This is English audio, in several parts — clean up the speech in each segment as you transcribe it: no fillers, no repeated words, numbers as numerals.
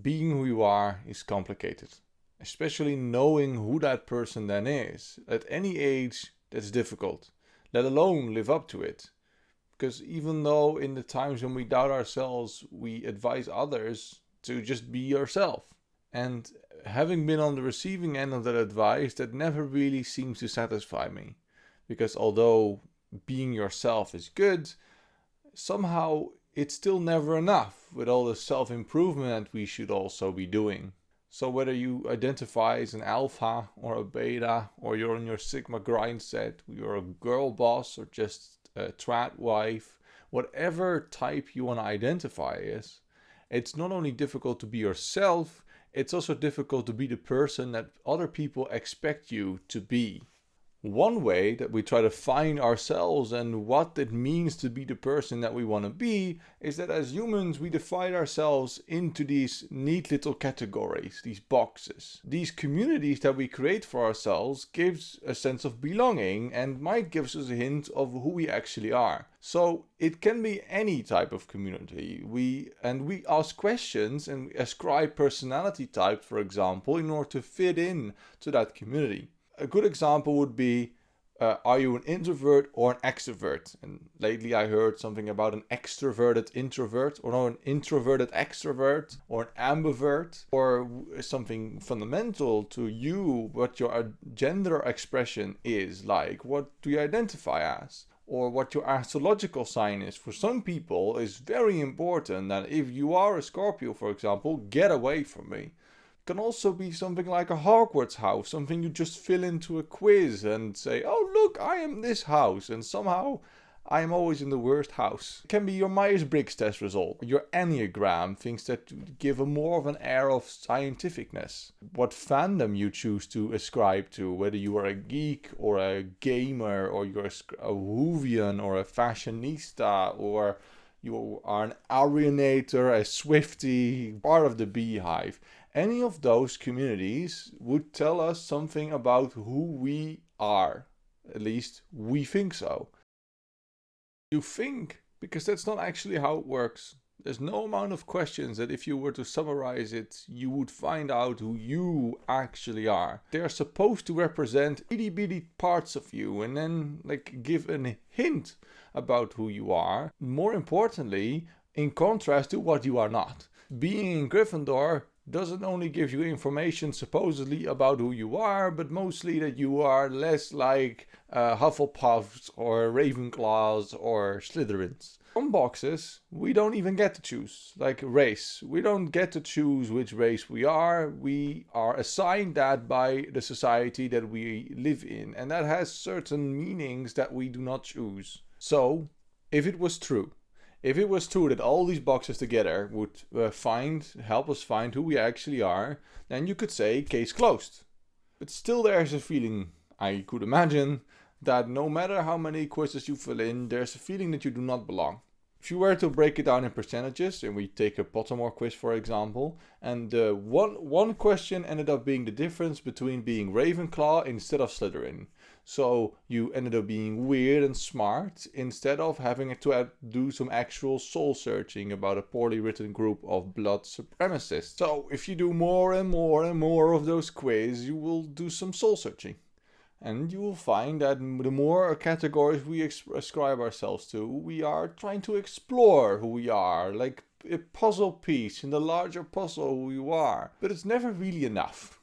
Being who you are is complicated, especially knowing who that person then is. At any age, that's difficult, let alone live up to it. Because even though in the times when we doubt ourselves, we advise others to just be yourself. And having been on the receiving end of that advice, that never really seems to satisfy me. Because although being yourself is good, somehow it's still never enough with all the self-improvement we should also be doing. So whether you identify as an alpha or a beta, or you're on your sigma grind set, you're a girl boss or just a trad wife, whatever type you want to identify as, it's not only difficult to be yourself, it's also difficult to be the person that other people expect you to be. One way that we try to find ourselves and what it means to be the person that we want to be is that as humans we divide ourselves into these neat little categories, these boxes. These communities that we create for ourselves gives a sense of belonging and might give us a hint of who we actually are. So it can be any type of community. We ask questions and ascribe personality types, for example, in order to fit in to that community. A good example would be, are you an introvert or an extrovert? And lately I heard something about an extroverted introvert, or no, an introverted extrovert, or an ambivert, or something fundamental to you, what your gender expression is like. What do you identify as? Or what your astrological sign is. For some people, it's very important that if you are a Scorpio, for example, get away from me. Can also be something like a Hogwarts house, something you just fill into a quiz and say, oh look, I am this house, and somehow I am always in the worst house. It can be your Myers-Briggs test result, your Enneagram, things that give a more of an air of scientificness. What fandom you choose to ascribe to, whether you are a geek or a gamer, or you're a Whovian or a fashionista, or you are an Aryaneator, a Swiftie, part of the beehive. Any of those communities would tell us something about who we are. At least we think so. You think, because that's not actually how it works. There's no amount of questions that if you were to summarize it, you would find out who you actually are. They are supposed to represent itty bitty parts of you and then give a hint about who you are. More importantly, in contrast to what you are not. Being in Gryffindor doesn't only give you information supposedly about who you are, but mostly that you are less like Hufflepuffs or Ravenclaws or Slytherins. Some boxes we don't even get to choose, like race. We don't get to choose which race we are. We are assigned that by the society that we live in, and that has certain meanings that we do not choose. So, if it was true that all these boxes together would help us find who we actually are, then you could say case closed. But still there's a feeling, I could imagine, that no matter how many quizzes you fill in, there's a feeling that you do not belong. If you were to break it down in percentages, and we take a Pottermore quiz for example, and one question ended up being the difference between being Ravenclaw instead of Slytherin. So you ended up being weird and smart instead of having to do some actual soul searching about a poorly written group of blood supremacists. So if you do more and more and more of those quizzes, you will do some soul searching. And you will find that the more categories we ascribe ourselves to, we are trying to explore who we are, like a puzzle piece in the larger puzzle who you are. But it's never really enough.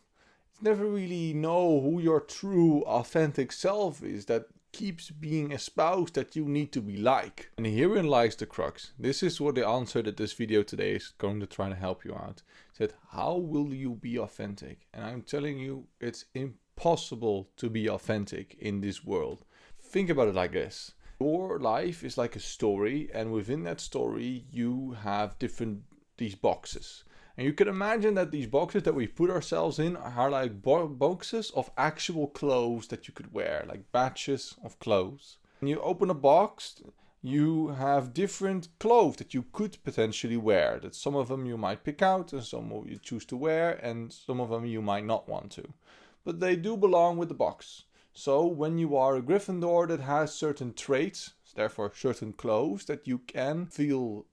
It's never really know who your true, authentic self is that keeps being espoused that you need to be like. And herein lies the crux. This is what the answer that this video today is going to try to help you out. It said, how will you be authentic? And I'm telling you, it's impossible to be authentic in this world. Think about it like this. Your life is like a story, and within that story you have these boxes. And you can imagine that these boxes that we put ourselves in are like boxes of actual clothes that you could wear, like batches of clothes. When you open a box, you have different clothes that you could potentially wear. That some of them you might pick out and some of you choose to wear, and some of them you might not want to. But they do belong with the box. So when you are a Gryffindor that has certain traits, therefore certain clothes that you can feel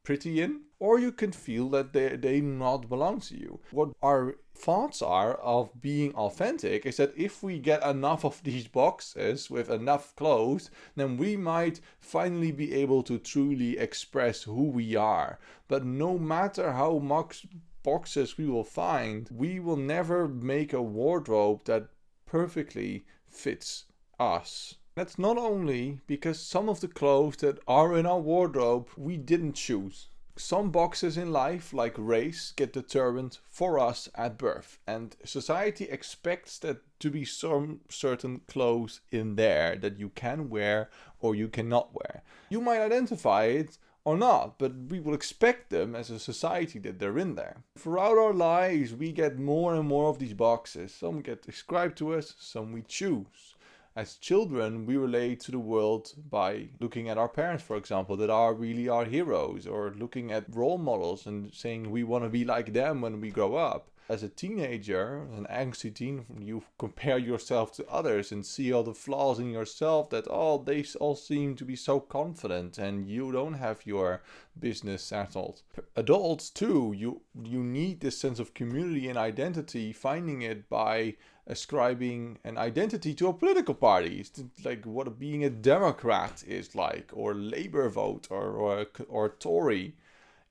pretty in, or you can feel that they not belong to you. What our thoughts are of being authentic is that if we get enough of these boxes with enough clothes, then we might finally be able to truly express who we are. But no matter how much boxes we will find, we will never make a wardrobe that perfectly fits us. That's not only because some of the clothes that are in our wardrobe we didn't choose. Some boxes in life, like race, get determined for us at birth, and society expects that to be some certain clothes in there that you can wear or you cannot wear. You might identify it or not, but we will expect them as a society that they're in there. Throughout our lives, we get more and more of these boxes. Some get described to us, some we choose. As children, we relate to the world by looking at our parents, for example, that are really our heroes, or looking at role models and saying we want to be like them when we grow up. As a teenager, an angsty teen, you compare yourself to others and see all the flaws in yourself that, oh, they all seem to be so confident and you don't have your business settled. Adults too, you need this sense of community and identity, finding it by ascribing an identity to a political party. It's like what being a Democrat is like, or Labour vote, or Tory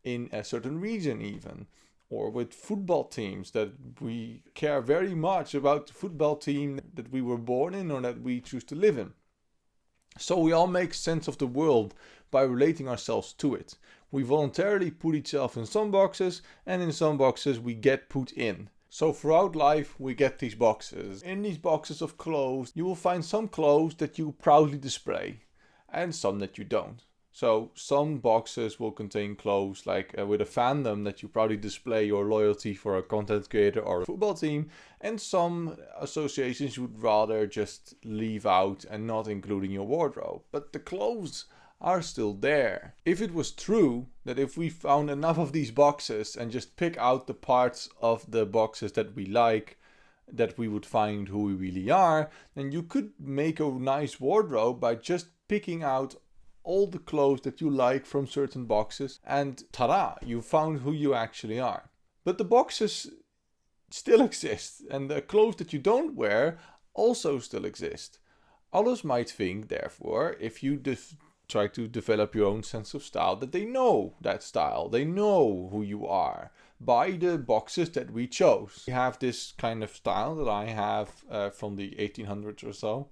in a certain region even. Or with football teams, that we care very much about the football team that we were born in or that we choose to live in. So we all make sense of the world by relating ourselves to it. We voluntarily put each other in some boxes, and in some boxes we get put in. So throughout life we get these boxes. In these boxes of clothes, you will find some clothes that you proudly display, and some that you don't. So some boxes will contain clothes like with a fandom that you proudly display your loyalty for a content creator or a football team, and some associations you would rather just leave out and not include in your wardrobe. But the clothes are still there. If it was true that if we found enough of these boxes and just pick out the parts of the boxes that we like, that we would find who we really are, then you could make a nice wardrobe by just picking out all the clothes that you like from certain boxes, and ta-da, you found who you actually are. But the boxes still exist, and the clothes that you don't wear also still exist. Others might think, therefore, if you try to develop your own sense of style, that they know that style, they know who you are by the boxes that we chose. We have this kind of style that I have from the 1800s or so,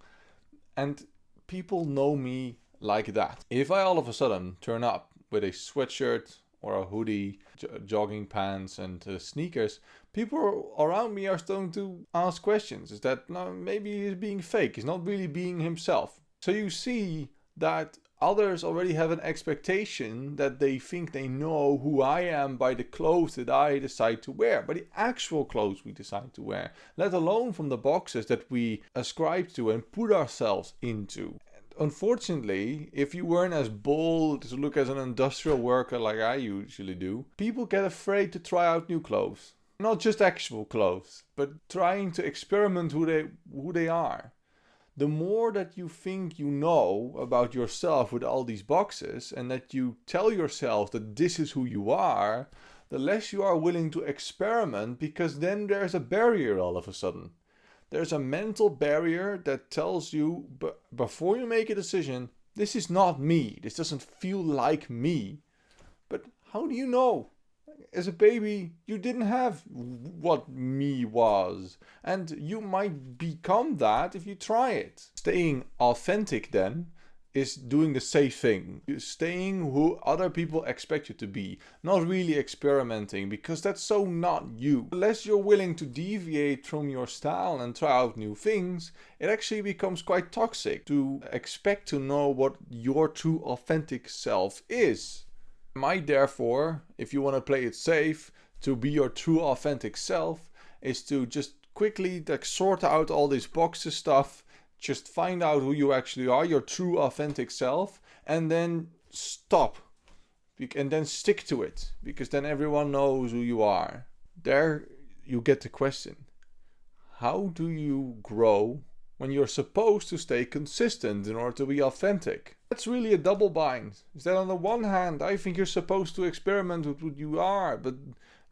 and people know me like that. If I all of a sudden turn up with a sweatshirt or a hoodie, jogging pants and sneakers, people around me are starting to ask questions. Is that maybe he's being fake? He's not really being himself. So you see that others already have an expectation that they think they know who I am by the clothes that I decide to wear, by the actual clothes we decide to wear, let alone from the boxes that we ascribe to and put ourselves into. Unfortunately, if you weren't as bold to look as an industrial worker like I usually do, people get afraid to try out new clothes. Not just actual clothes, but trying to experiment who they are. The more that you think you know about yourself with all these boxes, and that you tell yourself that this is who you are, the less you are willing to experiment, because then there's a barrier all of a sudden. There's a mental barrier that tells you, before you make a decision, this is not me. This doesn't feel like me. But how do you know? As a baby, you didn't have what me was. And you might become that if you try it. Staying authentic then is doing the safe thing. Staying who other people expect you to be. Not really experimenting, because that's so not you. Unless you're willing to deviate from your style and try out new things, it actually becomes quite toxic to expect to know what your true authentic self is. Might therefore, if you want to play it safe, to be your true authentic self, is to just quickly sort out all this boxes stuff. Just find out who you actually are, your true authentic self, and then stop. And then stick to it, because then everyone knows who you are. There you get the question. How do you grow when you're supposed to stay consistent in order to be authentic? That's really a double bind. Is that on the one hand, I think you're supposed to experiment with what you are, but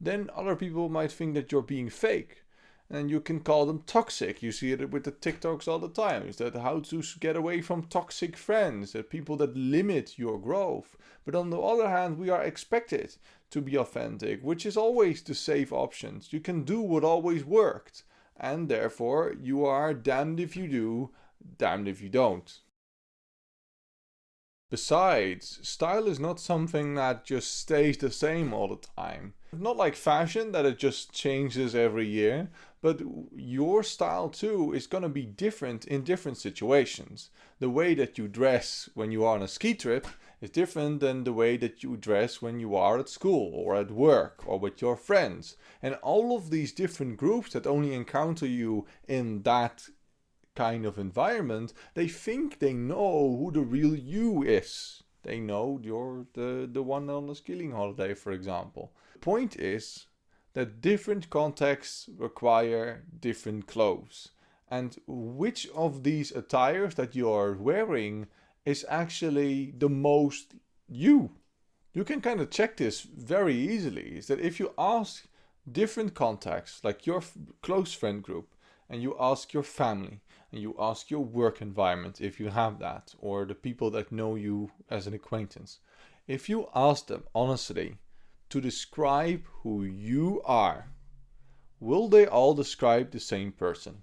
then other people might think that you're being fake. And you can call them toxic. You see it with the TikToks all the time. Is that how to get away from toxic friends, that people that limit your growth. But on the other hand, we are expected to be authentic, which is always the safe options. You can do what always worked. And therefore, you are damned if you do, damned if you don't. Besides, style is not something that just stays the same all the time. Not like fashion, that it just changes every year, but your style too is gonna be different in different situations. The way that you dress when you are on a ski trip is different than the way that you dress when you are at school or at work or with your friends. And all of these different groups that only encounter you in that kind of environment, they think they know who the real you is. They know you're the one on the skiing holiday, for example. The point is that different contexts require different clothes. And which of these attires that you are wearing is actually the most you? You can kind of check this very easily. Is that if you ask different contexts, like your close friend group, and you ask your family, and you ask your work environment if you have that, or the people that know you as an acquaintance. If you ask them honestly to describe who you are, will they all describe the same person?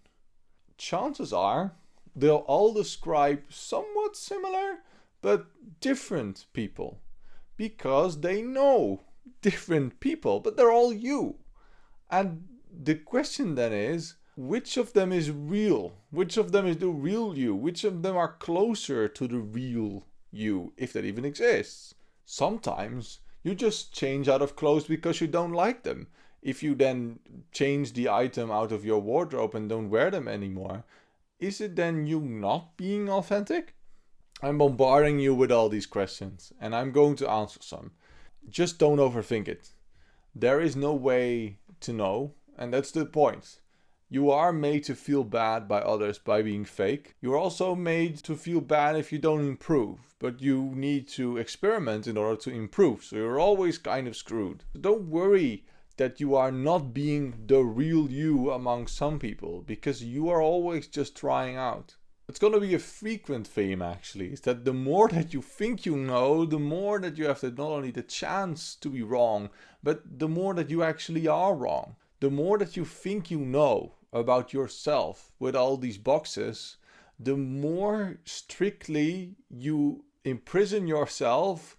Chances are they'll all describe somewhat similar but different people, because they know different people, but they're all you. And the question then is, which of them is real? Which of them is the real you? Which of them are closer to the real you, if that even exists? Sometimes you just change out of clothes because you don't like them. If you then change the item out of your wardrobe and don't wear them anymore, is it then you not being authentic? I'm bombarding you with all these questions, and I'm going to answer some. Just don't overthink it. There is no way to know, and that's the point. You are made to feel bad by others by being fake. You're also made to feel bad if you don't improve, but you need to experiment in order to improve, so you're always kind of screwed. Don't worry that you are not being the real you among some people, because you are always just trying out. It's going to be a frequent theme actually, is that the more that you think you know, the more that you have not only the chance to be wrong, but the more that you actually are wrong. The more that you think you know about yourself with all these boxes, the more strictly you imprison yourself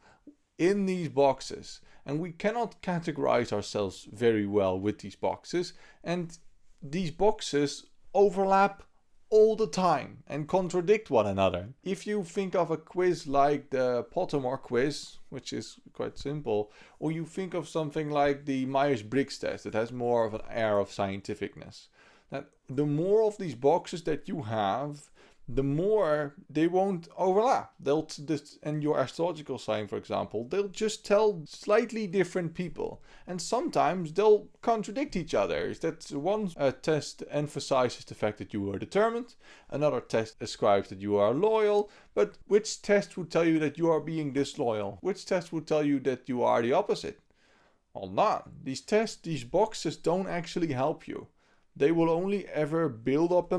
in these boxes. And we cannot categorize ourselves very well with these boxes. And these boxes overlap all the time and contradict one another. If you think of a quiz like the Pottermore quiz, which is quite simple, or you think of something like the Myers-Briggs test that has more of an air of scientificness, that the more of these boxes that you have, the more they won't overlap. They'll and your astrological sign, for example, they'll just tell slightly different people, and sometimes they'll contradict each other. Is that one test emphasizes the fact that you are determined, another test describes that you are loyal, but which test would tell you that you are being disloyal? Which test would tell you that you are the opposite? Well, none. These tests, these boxes don't actually help you. They will only ever build up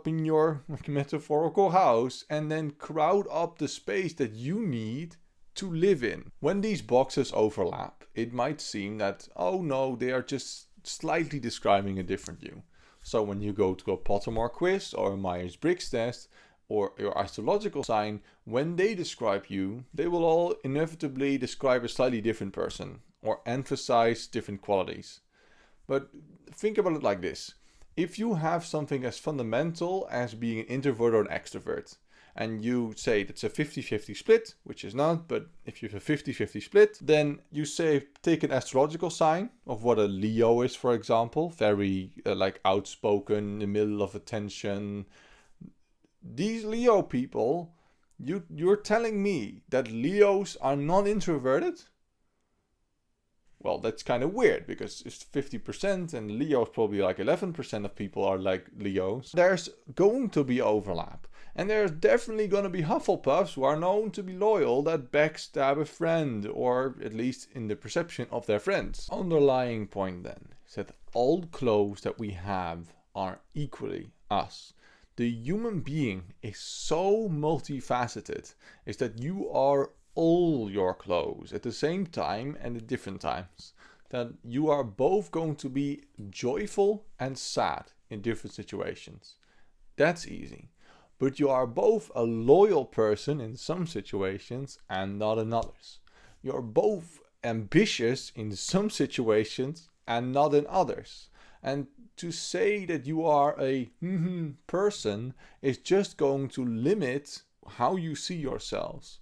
in your metaphorical house and then crowd up the space that you need to live in. When these boxes overlap, it might seem that, oh no, they are just slightly describing a different you. So when you go to a Pottermore quiz or a Myers-Briggs test or your astrological sign, when they describe you, they will all inevitably describe a slightly different person or emphasize different qualities. But think about it like this. If you have something as fundamental as being an introvert or an extrovert, and you say it's a 50-50 split, which is not, but if you have a 50-50 split, then you say take an astrological sign of what a Leo is, for example, very like outspoken, in the middle of attention. These Leo people, you're telling me that Leos are non-introverted? Well, that's kind of weird because it's 50% and Leo is probably like 11% of people are like Leos. There's going to be overlap. And there's definitely going to be Hufflepuffs who are known to be loyal that backstab a friend, or at least in the perception of their friends. Underlying point then is that all clothes that we have are equally us. The human being is so multifaceted, is that you are all your clothes at the same time and at different times. That you are both going to be joyful and sad in different situations. That's easy. But you are both a loyal person in some situations and not in others. You're both ambitious in some situations and not in others. And to say that you are a person is just going to limit how you see yourselves.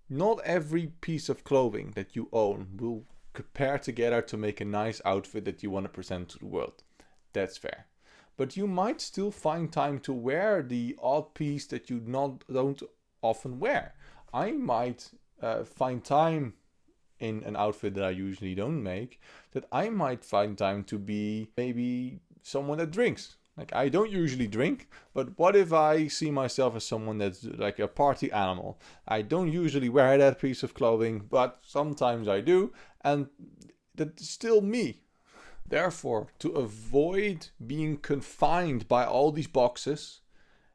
Not every piece of clothing that you own will pair together to make a nice outfit that you want to present to the world. That's fair. But you might still find time to wear the odd piece that you don't often wear. I might find time in an outfit that I usually don't make, that I might find time to be maybe someone that drinks. Like, I don't usually drink, but what if I see myself as someone that's like a party animal? I don't usually wear that piece of clothing, but sometimes I do, and that's still me. Therefore, to avoid being confined by all these boxes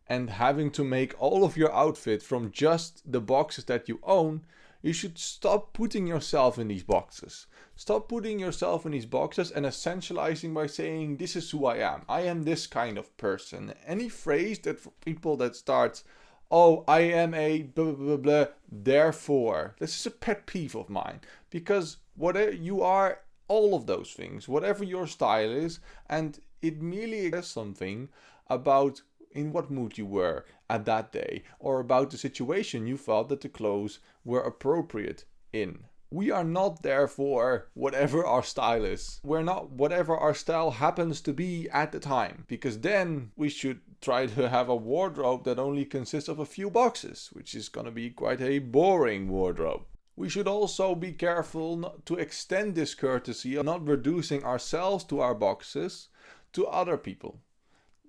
and having to make all of your outfit from just the boxes that you own, you should stop putting yourself in these boxes. Stop putting yourself in these boxes and essentializing by saying, this is who I am. I am this kind of person. Any phrase that for people that starts, oh, I am a blah, blah, blah, blah, therefore. This is a pet peeve of mine. Because whatever you are, all of those things, whatever your style is, and it merely says something about in what mood you were at that day, or about the situation you felt that the clothes were appropriate in. We are not therefore whatever our style is. We're not whatever our style happens to be at the time, because then we should try to have a wardrobe that only consists of a few boxes, which is going to be quite a boring wardrobe. We should also be careful not to extend this courtesy of not reducing ourselves to our boxes to other people.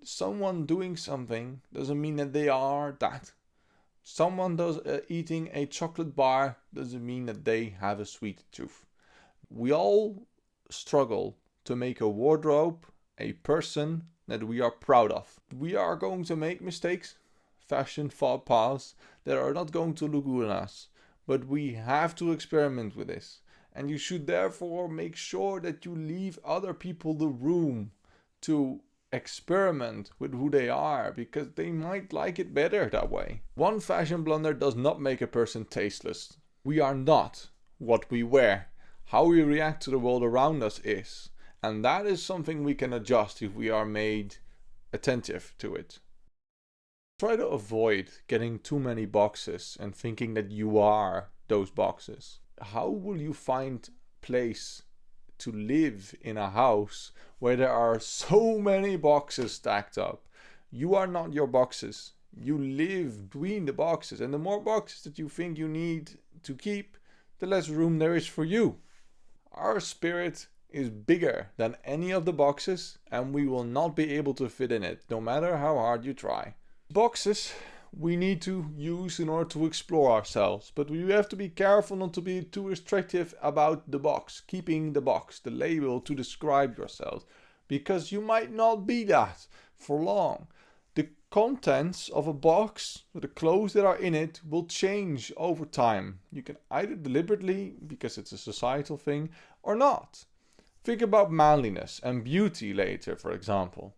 Someone doing something doesn't mean that they are that. Someone eating a chocolate bar doesn't mean that they have a sweet tooth. We all struggle to make a wardrobe, a person that we are proud of. We are going to make mistakes, fashion faux pas that are not going to look good on us. But we have to experiment with this. And you should therefore make sure that you leave other people the room to experiment with who they are, because they might like it better that way. One fashion blunder does not make a person tasteless. We are not what we wear. How we react to the world around us is. And that is something we can adjust if we are made attentive to it. Try to avoid getting too many boxes and thinking that you are those boxes. How will you find place to live in a house where there are so many boxes stacked up? You are not your boxes. You live between the boxes, and the more boxes that you think you need to keep, the less room there is for you. Our spirit is bigger than any of the boxes, and we will not be able to fit in it, no matter how hard you try. Boxes we need to use in order to explore ourselves, but we have to be careful not to be too restrictive about the box, keeping the box, the label to describe yourself, because you might not be that for long. The contents of a box, the clothes that are in it, will change over time. You can either deliberately, because it's a societal thing, or not. Think about manliness and beauty later, for example.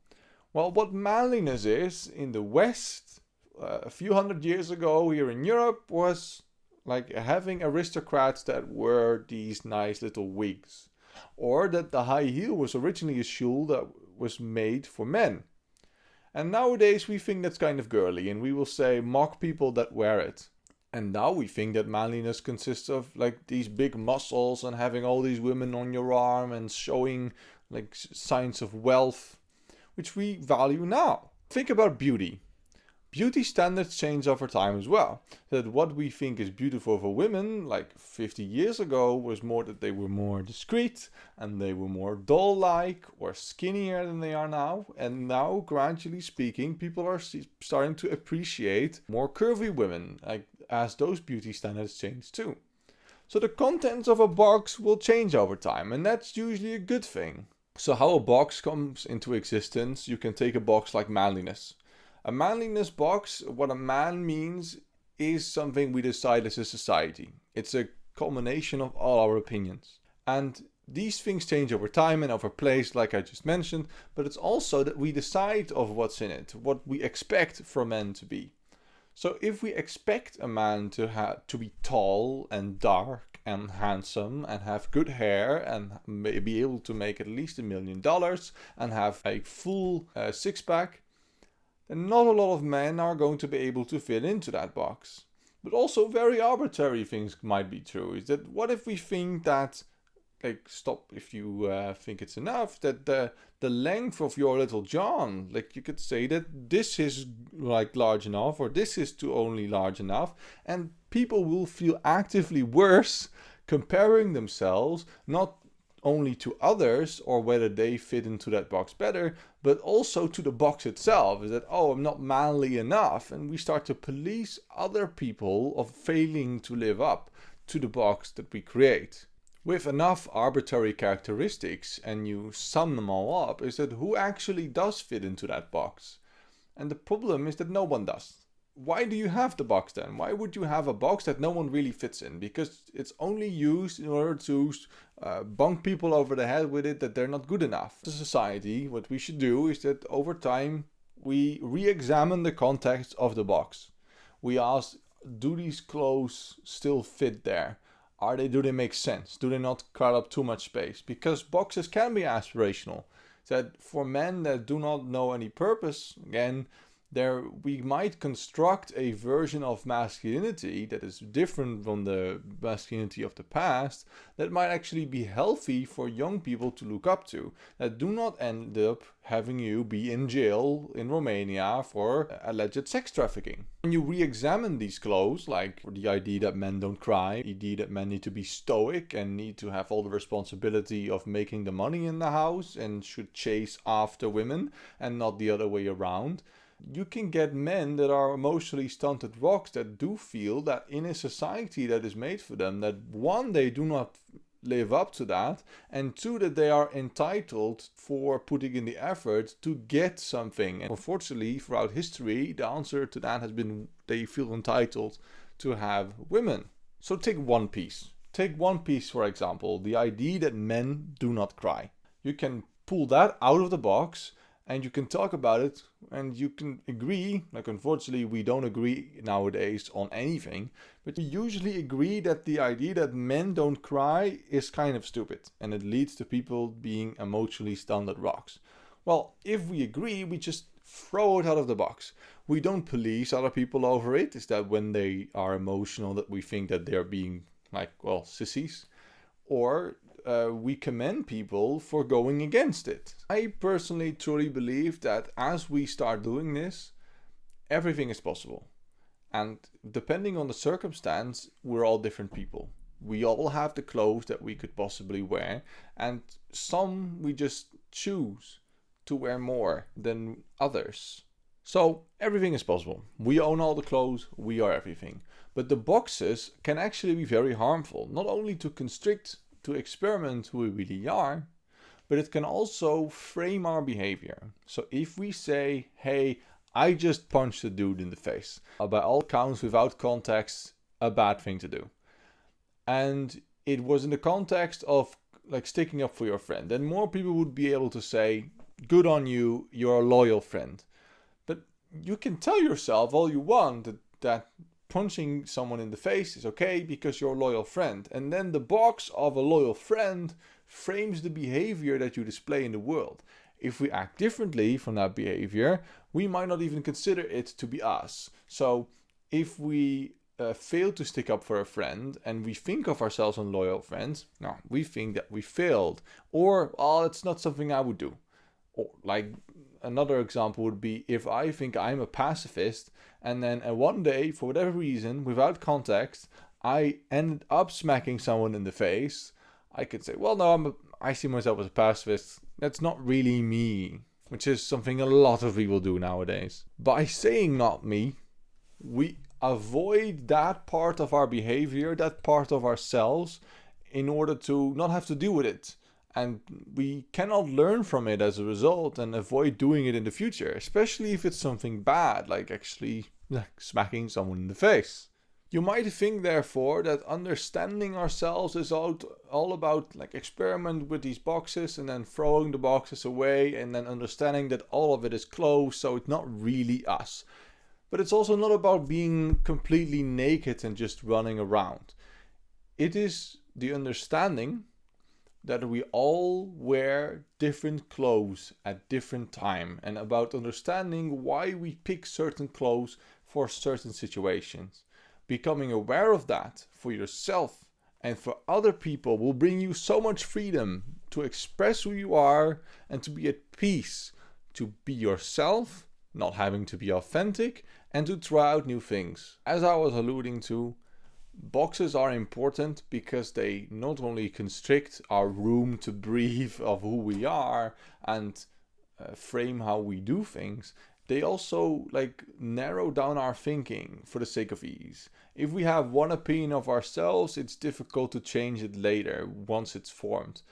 Well, what manliness is in the West a few hundred years ago here in Europe was like having aristocrats that wore these nice little wigs. Or that the high heel was originally a shoe that was made for men. And nowadays we think that's kind of girly and we will say mock people that wear it. And now we think that manliness consists of like these big muscles and having all these women on your arm and showing like signs of wealth, which we value now. Think about beauty. Beauty standards change over time as well. That what we think is beautiful for women, like 50 years ago, was more that they were more discreet and they were more doll-like or skinnier than they are now. And now, gradually speaking, people are starting to appreciate more curvy women, like as those beauty standards change too. So the contents of a box will change over time, and that's usually a good thing. So how a box comes into existence, you can take a box like manliness. A manliness box, what a man means, is something we decide as a society. It's a culmination of all our opinions. And these things change over time and over place, like I just mentioned, but it's also that we decide of what's in it, what we expect for men to be. So if we expect a man to be tall and dark and handsome and have good hair and be able to make at least $1 million and have a full six-pack, then not a lot of men are going to be able to fit into that box. But also very arbitrary things might be true. Is that what if we think that, like, stop if you think it's enough, that the length of your little John, like you could say that this is like large enough or this is too only large enough, and people will feel actively worse comparing themselves not only to others or whether they fit into that box better, but also to the box itself. Is that, oh, I'm not manly enough, and we start to police other people of failing to live up to the box that we create. With enough arbitrary characteristics and you sum them all up, is that who actually does fit into that box? And the problem is that no one does. Why do you have the box then? Why would you have a box that no one really fits in? Because it's only used in order to bunk people over the head with it that they're not good enough. As a society, what we should do is that over time we re-examine the context of the box. We ask, do these clothes still fit there? Do they make sense? Do they not crowd up too much space? Because boxes can be aspirational. That for men that do not know any purpose, again, we might construct a version of masculinity that is different from the masculinity of the past, that might actually be healthy for young people to look up to, that do not end up having you be in jail in Romania for alleged sex trafficking. When you re-examine these clothes, like the idea that men don't cry, the idea that men need to be stoic and need to have all the responsibility of making the money in the house and should chase after women and not the other way around, you can get men that are emotionally stunted rocks that do feel that in a society that is made for them, that one, they do not live up to that, and two, that they are entitled for putting in the effort to get something. And unfortunately, throughout history, the answer to that has been they feel entitled to have women. So take One Piece. Take One Piece, for example, the idea that men do not cry. You can pull that out of the box and you can talk about it and you can agree, like unfortunately we don't agree nowadays on anything, but we usually agree that the idea that men don't cry is kind of stupid and it leads to people being emotionally stunted rocks. Well, if we agree, we just throw it out of the box. We don't police other people over it. Is that when they are emotional that we think that they're being like, well, sissies? Or we commend people for going against it. I personally truly believe that as we start doing this, everything is possible. And depending on the circumstance, we're all different people. We all have the clothes that we could possibly wear, and some we just choose to wear more than others. So everything is possible. We own all the clothes, we are everything. But the boxes can actually be very harmful, not only to constrict, to experiment who we really are, but it can also frame our behavior. So if we say, hey, I just punched a dude in the face, by all accounts, without context, a bad thing to do. And it was in the context of like sticking up for your friend, then more people would be able to say, good on you, you're a loyal friend. But you can tell yourself all you want that punching someone in the face is okay because you're a loyal friend. And then the box of a loyal friend frames the behavior that you display in the world. If we act differently from that behavior, we might not even consider it to be us. So if we fail to stick up for a friend and we think of ourselves as loyal friends, no, we think that we failed. Or, oh, it's not something I would do. Or like another example would be if I think I'm a pacifist and then one day, for whatever reason, without context, I end up smacking someone in the face, I could say, well, no, I see myself as a pacifist. That's not really me, which is something a lot of people do nowadays. By saying not me, we avoid that part of our behavior, that part of ourselves, in order to not have to deal with it. And we cannot learn from it as a result and avoid doing it in the future, especially if it's something bad, like actually smacking someone in the face. You might think, therefore, that understanding ourselves is all about like experiment with these boxes and then throwing the boxes away and then understanding that all of it is closed, so it's not really us. But it's also not about being completely naked and just running around. It is the understanding that we all wear different clothes at different time, and about understanding why we pick certain clothes for certain situations. Becoming aware of that for yourself and for other people will bring you so much freedom to express who you are and to be at peace, to be yourself, not having to be authentic, and to try out new things. As I was alluding to, boxes are important because they not only constrict our room to breathe of who we are and frame how we do things, they also like narrow down our thinking for the sake of ease. If we have one opinion of ourselves, it's difficult to change it later once it's formed.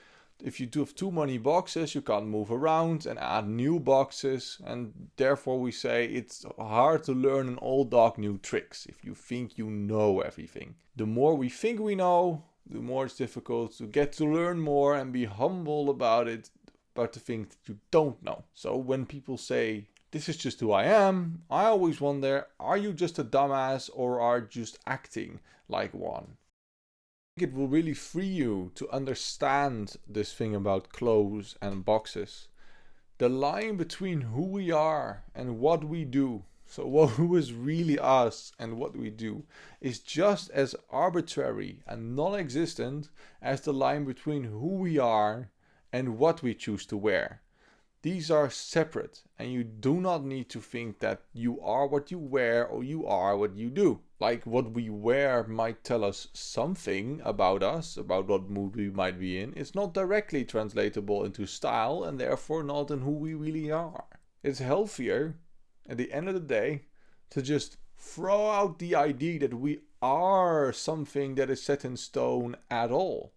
If you do have too many boxes, you can't move around and add new boxes, and therefore we say it's hard to learn an old dog new tricks if you think you know everything. The more we think we know, the more it's difficult to get to learn more and be humble about it, about the things that you don't know. So when people say, this is just who I am, I always wonder, are you just a dumbass or are you just acting like one? It will really free you to understand this thing about clothes and boxes. The line between who we are and what we do, so who is really us and what we do, is just as arbitrary and non-existent as the line between who we are and what we choose to wear. These are separate, and you do not need to think that you are what you wear or you are what you do. Like what we wear might tell us something about us, about what mood we might be in. It's not directly translatable into style and therefore not in who we really are. It's healthier, at the end of the day, to just throw out the idea that we are something that is set in stone at all.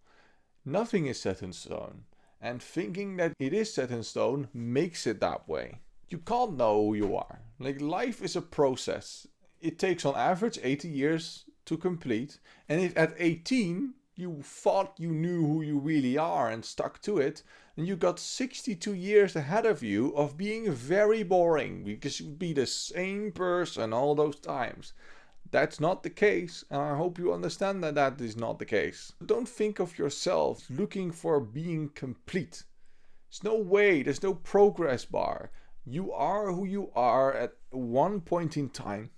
Nothing is set in stone. And thinking that it is set in stone makes it that way. You can't know who you are. Like life is a process. It takes on average 80 years to complete. And if at 18 you thought you knew who you really are and stuck to it, then you got 62 years ahead of you of being very boring because you'd be the same person all those times. That's not the case, and I hope you understand that that is not the case. Don't think of yourself looking for being complete. There's no way, there's no progress bar. You are who you are at one point in time.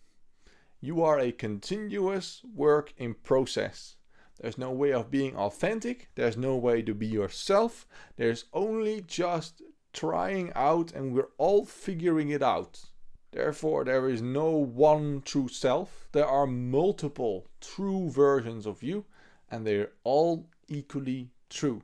You are a continuous work in process. There's no way of being authentic, there's no way to be yourself. There's only just trying out, and we're all figuring it out. Therefore, there is no one true self. There are multiple true versions of you, and they're all equally true.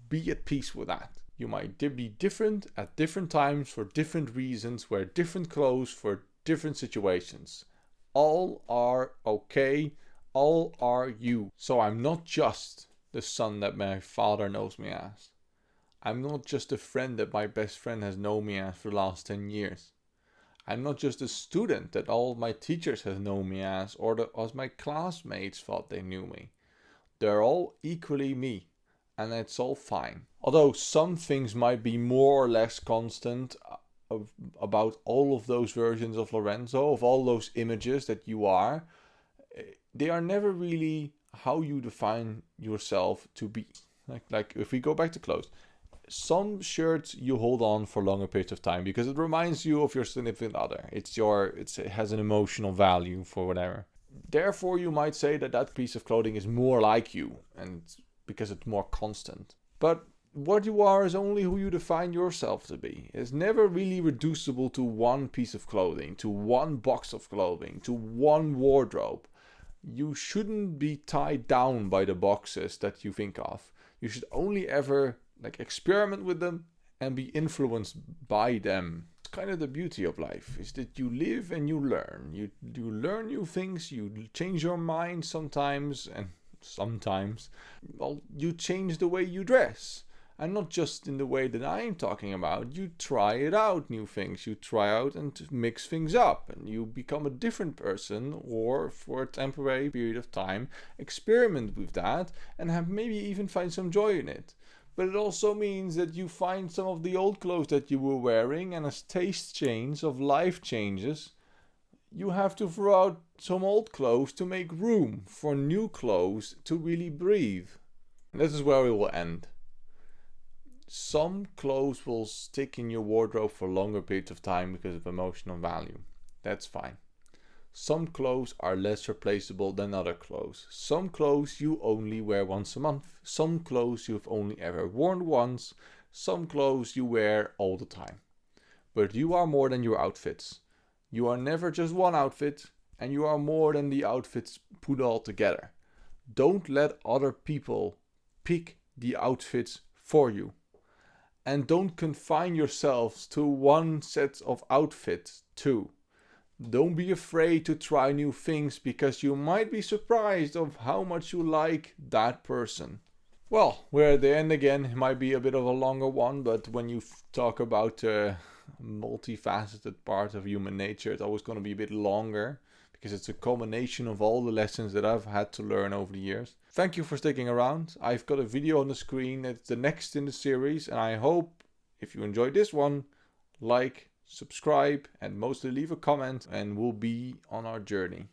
Be at peace with that. You might be different at different times for different reasons, wear different clothes for different situations. All are okay. All are you. So I'm not just the son that my father knows me as. I'm not just a friend that my best friend has known me as for the last 10 years. I'm not just a student that all my teachers have known me as, or as my classmates thought they knew me. They're all equally me, and it's all fine. Although some things might be more or less constant about all of those versions of Lorenzo, of all those images that you are, they are never really how you define yourself to be. Like if we go back to clothes. Some shirts you hold on for longer periods of time because it reminds you of your significant other. It has an emotional value for whatever. Therefore, you might say that that piece of clothing is more like you, and because it's more constant. But what you are is only who you define yourself to be. It's never really reducible to one piece of clothing, to one box of clothing, to one wardrobe. You shouldn't be tied down by the boxes that you think of. You should only ever experiment with them and be influenced by them. It's kind of the beauty of life, is that you live and you learn. You learn new things, you change your mind sometimes, and sometimes, well, you change the way you dress. And not just in the way that I'm talking about. You try it out, new things. You try out and mix things up. And you become a different person, or for a temporary period of time, experiment with that and have maybe even find some joy in it. But it also means that you find some of the old clothes that you were wearing, and as taste change of life changes, you have to throw out some old clothes to make room for new clothes to really breathe. And this is where we will end. Some clothes will stick in your wardrobe for longer periods of time because of emotional value. That's fine. Some clothes are less replaceable than other clothes. Some clothes you only wear once a month. Some clothes you've only ever worn once. Some clothes you wear all the time. But you are more than your outfits. You are never just one outfit, and you are more than the outfits put all together. Don't let other people pick the outfits for you. And don't confine yourselves to one set of outfits too. Don't be afraid to try new things, because you might be surprised of how much you like that person. Well, we're at the end again. It might be a bit of a longer one, but when you talk about multifaceted part of human nature, it's always going to be a bit longer, because it's a combination of all the lessons that I've had to learn over the years. Thank you for sticking around. I've got a video on the screen that's the next in the series, and I hope if you enjoyed this one, like, subscribe, and mostly leave a comment, and we'll be on our journey.